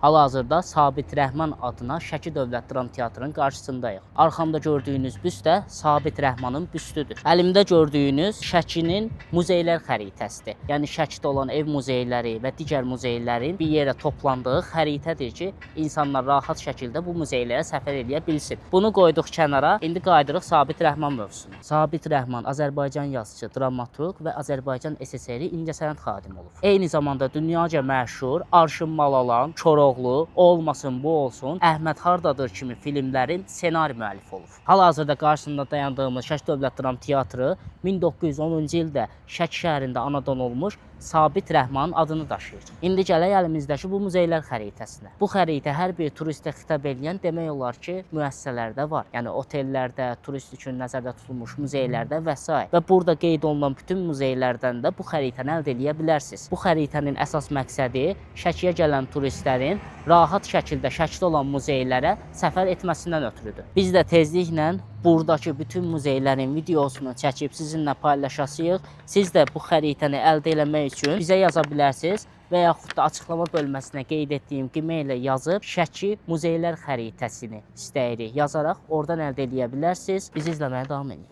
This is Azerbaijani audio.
Hal-hazırda Sabit Rəhman adına Şəki Dövlət Dram Teatrının qarşısındayıq. Arxamda gördüyünüz büst də Sabit Rəhmanın büstüdür. Əlimdə gördüyünüz Şəkinin muzeylər xəritəsidir. Yəni Şəkidə olan ev muzeyləri və digər muzeylərin bir yerə toplandığı xəritədir ki, insanlar rahat şəkildə bu muzeylərə səfər edə bilsin. Bunu qoyduq kənara. İndi qayıdırıq Sabit Rəhman mövzusuna. Sabit Rəhman Azərbaycan yazıçı, dramaturq və Azərbaycan SSR incəsənət xadimi olub. Eyni zamanda dünyaca məşhur Arşın Malalan, Koroğlu, Olmasın Bu Olsun, Əhməd Hardadır kimi filmlərin ssenari müəllifi olub. Hal-hazırda qarşısında dayandığımız Şəki Dövlət Dram Teatrı 1910-cu ildə Şəki şəhərində anadan olmuş Sabit Rəhmanın adını daşıyır. İndi gələk əlimizdəki bu muzeylər xəritəsinə. Bu xəritə hər bir turistə xitab edən demək olar ki, müəssisələrdə var. Yəni otellərdə, turist üçün nəzərdə tutulmuş muzeylərdə və s. Və burada qeyd olunan bütün muzeylərdən də bu xəritəni əldə edə bilərsiniz. Bu xəritənin əsas məqsədi Şəkiyə gələn turistlərin rahat şəkildə Şəkidə olan muzeylərə səfər etməsindən ötürüdür. Biz də tezliklə buradakı bütün muzeylərin videosunu çəkib sizinlə paylaşasıyıq. Siz də bu xəritəni əldə etmək üçün bizə yaza bilərsiniz və yaxud da açıqlama bölməsinə qeyd etdiyim qiymətlə yazıb Şəki muzeylər xəritəsini istəyirik yazaraq oradan əldə edə bilərsiniz. Bizi izləməyə davam edin.